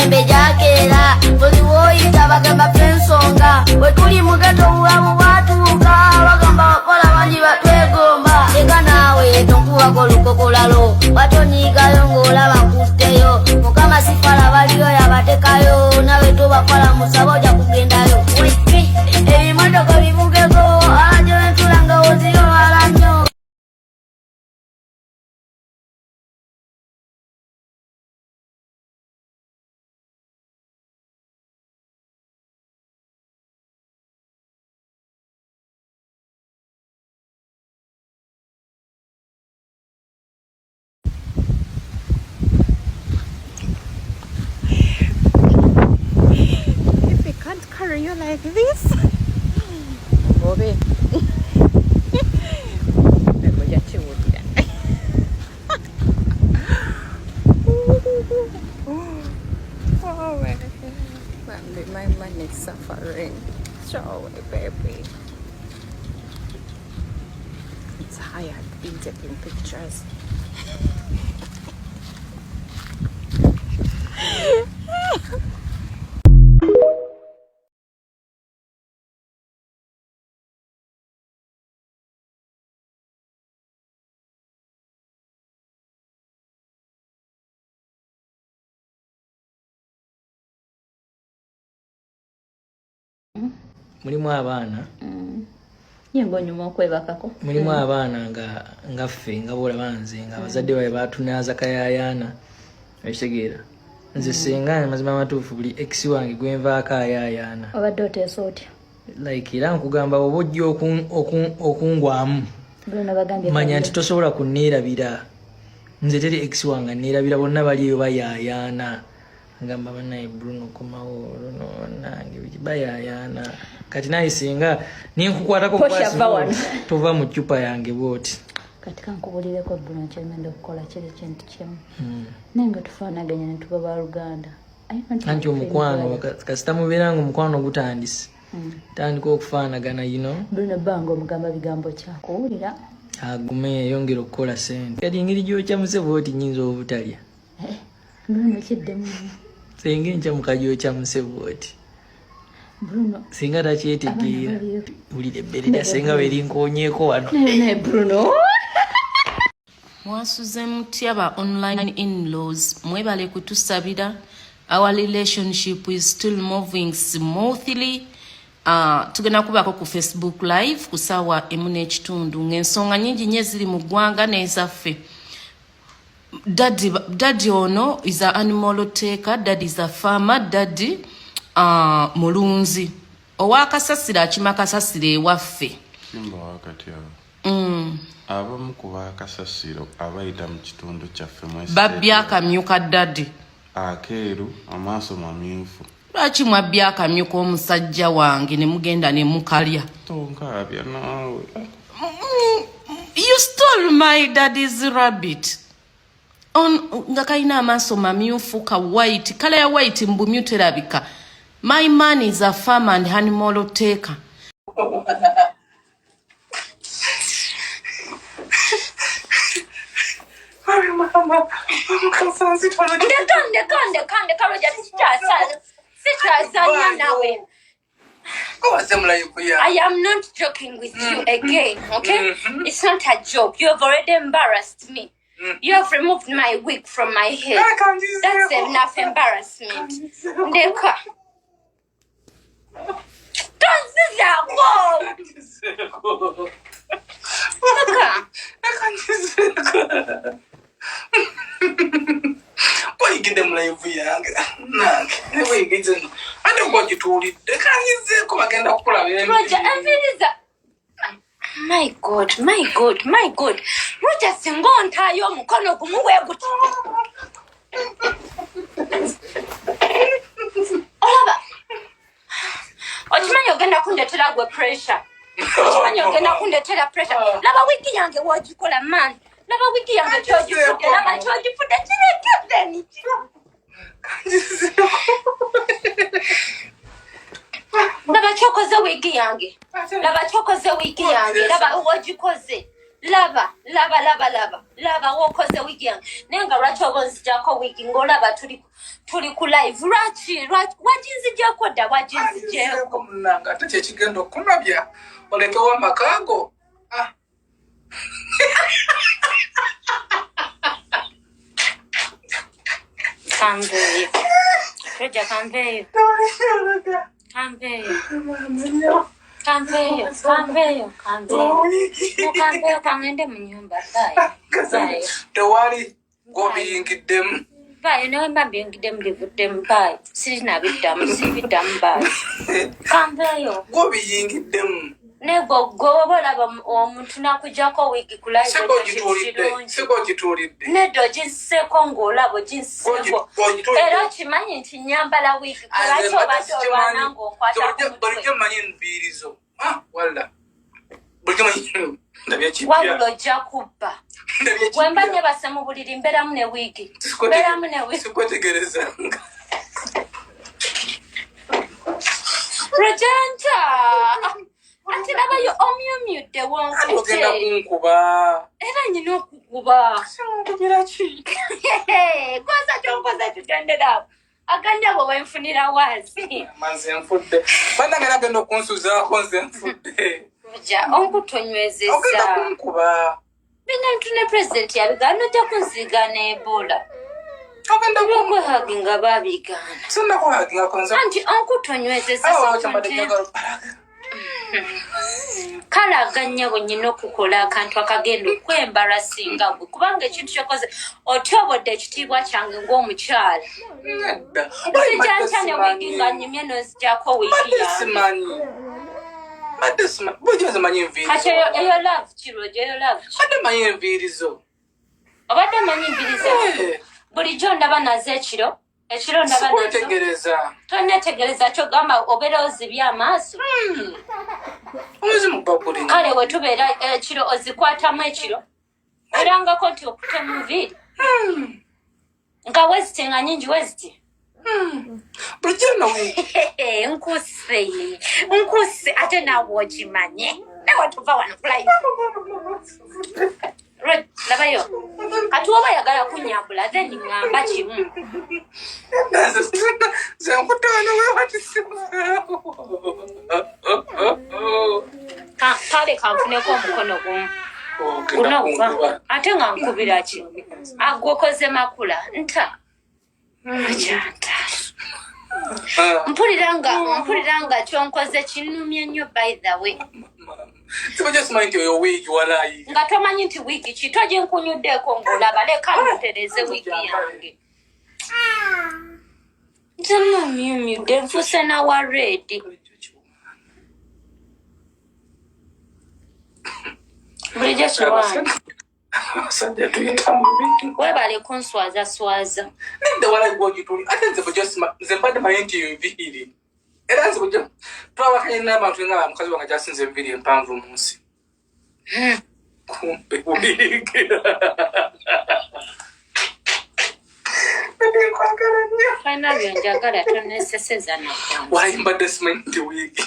mirembe jakera buli woyita bagamba fensonga bwe tuli mu ghetto bulamu bwatuuka bagamba bakola bangi batwegomba eka naawe tonkuwako lukokolalo watoniikayo ng'olaba nkutteyo mukama sifala baliyo yabatekayo nawe tobakola musaba ojja kugendayo ebimotoka bivugeko alajo entulanga oziyo alanyo. If I can't carry you like this, Bobby. Oh my man is suffering. Show it, baby. It's tired being taking pictures. Mulimu abaana Yengo nyuma okwebakako mulimu abaana nga ffe nga bolaba nze nga abazadde baabwe batunaza kayayaana ekitegeera nze singa amazima amatuufu buli ex wange gwenvaako ayayaana obadde oteesa otya like era nkugamba oba ojja okungwamu manya nti tosobola kunneerabira nze teri ex wange nneerabira bonna bali eyo bayayaana ngamba banaye Bruno komawo no nange bayayaana kati naye singa ninkukwatako passport tova mu chupa yange bwoti katika nkubulireko Bruno kyemenda okukola kiri kintu kimu nenga tufaanaganya ne tuba ba Luganda anti omukwano kasita mubeeranga omukwano gutandise tandika okufaanagana Bruno bango omugamba bigambo kyakuwulira agume yongera okukola sente kati engeri gyokyamuze bwoti nyinza obutalya Bruno kiddemu senge ncha mukagyokyamuze bwoti Bruno singa takyetegeera wulira ebbere lya senga berinkonyeeko wano ne Bruno mwasuze mutya ba online in-laws mwebale kutusabira our relationship is still moving smoothly. Tugenda kubako ku Facebook live ku sawa emune ekitundu ng'ensonga nyingi nnyo ziri mu ggwanga n'ezaffe. Daddy ono is a animal taker, daddy is a farmer, daddy mulunzi. Owakasasira akima kasasira ewaffe. Kimba wakati abamu ku bakasasiro abayita mu kitundu kyaffe mwese babbi akamyuka daddy akeeru amaaso mamyufu. Lwaki mwabbi akamyuka omusajja wange ne mugenda ne mukalya? Tonkaabya naawe. You stole my daddy's rabbit. Nga kalina amaaso mamyufu ka white, kala ya white mbumyu terabika. My man is a farmer and animal taker. I am not joking with you again, okay? It's not a joke. You have already embarrassed me. You have removed my wig from my head. That's enough embarrassment. Neka. Don't say that. Whoa. Neka. Why you get them like we are? Nah, why you get them? I don't want you to read. They can't say come again. Roger, and is that? My God. Roger, singo ntayo mukono kumuwe guti. Olaba. Ochimanyo genda kundetera gwe pressure. Ochimanyo genda kundetera pressure. Laba wiki yange wajikola man. Laba wiki yange chojifude. Laba chojifude chile kudeni. Laba chokoze wiki yange. Laba chokoze wiki yange. Laba wajikoze. Laba. laba wokoze wiki yange nenga lwaki oba nzijako wiki ng'olaba tuli ku live lwaki wajinzijako dda wajinzijeko munanga ate kyekigenda okulabya olekewo amakaago Kamveyo. Roja kamveyo. Kamveyo kangende mu nyumba bayo. Tewali ng'obiyingiddemu. Bayo nawe mba mbiyingiddemu livuddemu bayo. Sibiddamu bayo. Kamveyo. Ng'obiyingiddemu. Nego goba olaba omuntu nakujjako wiki kulayo siko gituulidde neddo ginseko ng'olaba ginseko era kimanyi nti nyambala wiki kulaki obadde olwana ng'okwata bulijjo mmanyi enviirizo walla bulijjo manyi wabula ojja kubba wemba nyebase mu buliri mbeeramu ne wiki sikwetegerezanga Rojanja ati nabayo omyumyudde ogenda kunkuba era nyina okukuba simunkubira ki koza kyonkoza kitenderawo aganja bwe wenfunira waazi manze nfudde bannange nagenda okunsuzaako nze nfudde ja onkutonywezeza ogenda kunkuba binantu ne pulezidenti yabigaana ojja kunzigaana ebola ogenda lwokwehagi nga baabigaana sinnakuhagingako nze anti onkutonywezeza kale aganyabo nyina okukola akantu akagenda okwembalasinga gwe kubanga ekintu kyokoze otyobodde ekitiibwa kyange ng'omukyala sijankya ne wigi nga nyumye nozijjako wigi yange kati eyo love kirojo eyo love ate manyi enviirizo obadde manyi mbirizo bulijjo ndaba nazo ekiro ndaba nazo sikwetegereza tonetegereza kyogamba obeera ozibya amaaso omwezi mubaguli kale we tubeera ekiro ozikwatamu ekiro erangako nti okute muviiri nga weziti nga nyingi weziti bulijjo nawe nkuse ate naawe okimanye nawe tuva wano kulayo labayo kati oba yagala kunyambula then ngamba kimu kale kanfuneko omukono gumu gunoguva ate nga nkubira ki agwokoze makula nta akyanta mpuliranga kyonkoze kinumye nnyo by the way sibajasimanyi nti oyo wiigi walayi nga tomanyi nti wiigi ki toginkunyuddeko ng'olaba leka ntereze wiigi yange ntemumyumyudde nfuse nawa redi bulijjo kiwange abasajja tuyita mubi webale kunswazaswaza nedda walayi gwogituli ate nze mbadde manyi nti enviiri era nze bujja twabakanye n'abantu nga mukazi wange gyasinza enviiri empanvu mu nsi kumpe wiigi nkwagala nnyo fina byonjagala toneseseza nakwange walayi mbadde simanyi nti wiigi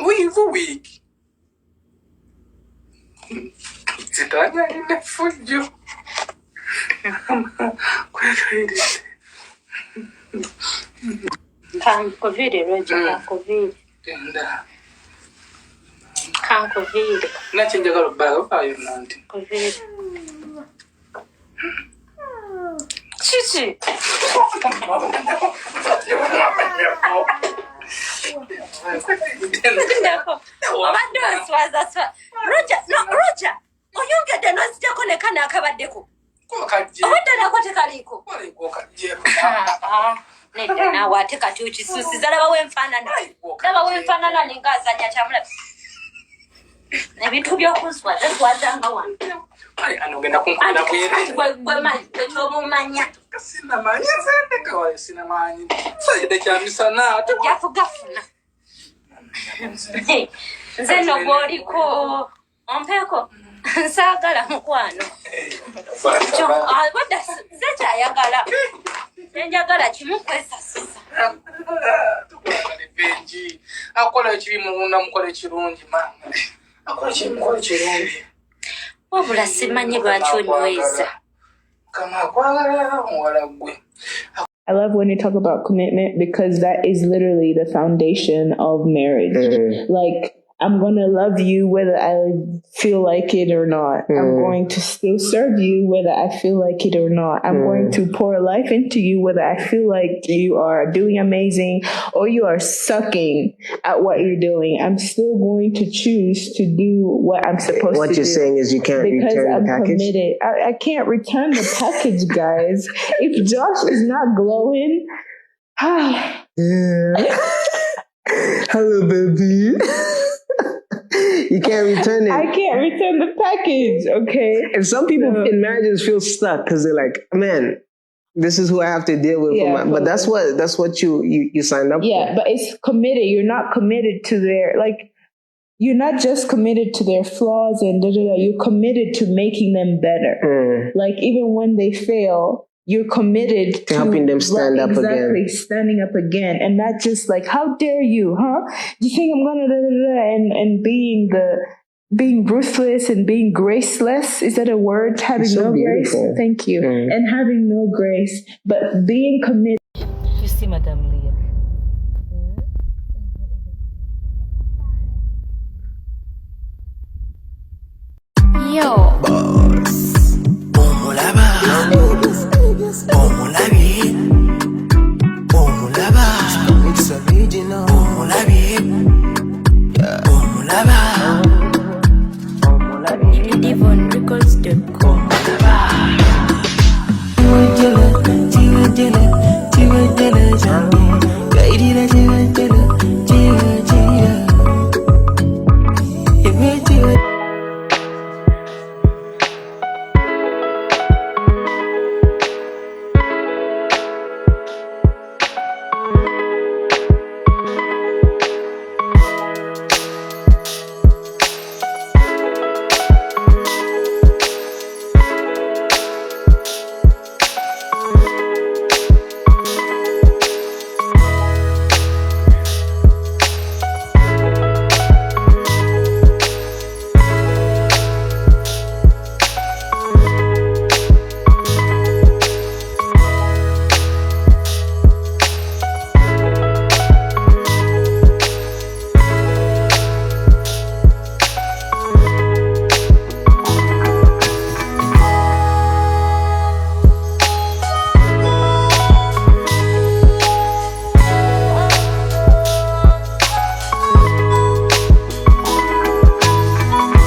wiivu wiigi zitanyalina fujjo kwekayirize kankuvire roja kankuvire nakyenjagala obbalaga baayo nanti kuvire kiki obadde oswaza roja oyongedde nozijjako nekana akabaddeko obadde nako tekaliiko nedda naawe ate kati okisuusiza laba wenfaanana nengaazanya kyamulabi ebintu byokunswaza twazanga wano gwemumanya jafugafuna nze no gwoliko ompeeko nsaagala mukwano abadda nze kyayagala enjagala kimu kwesasuza akola ekibi munda mukole kirungi mama akola kibi mukole kirungi wabula simanyi lwaki onyweza. I love when you talk about commitment because that is literally the foundation of marriage. Like, I'm going to love you whether I feel like it or not. I'm going to still serve you whether I feel like it or not. I'm going to pour life into you whether I feel like you are doing amazing or you are sucking at what you're doing. I'm still going to choose to do what I'm supposed to do. What you're saying is you can't return the package? Committed. I can't return the package, guys. If Josh is not glowing, hello, baby. You can't return it. I can't return the package, okay? And some people in marriages feel stuck because they're like, man, this is who I have to deal with. But that's what you signed up for. Yeah, but it's committed. You're not committed to you're not just committed to their flaws and you're committed to making them better. Like, even when they fail, you're committed to helping them stand up again. Exactly, standing up again. And not just like, how dare you, huh? Do you think I'm gonna and being ruthless and being graceless? Is that a word? Having no grace? Thank you. And having no grace, but being committed. You see, Madame Leah. Boss, omulaba, omulabi.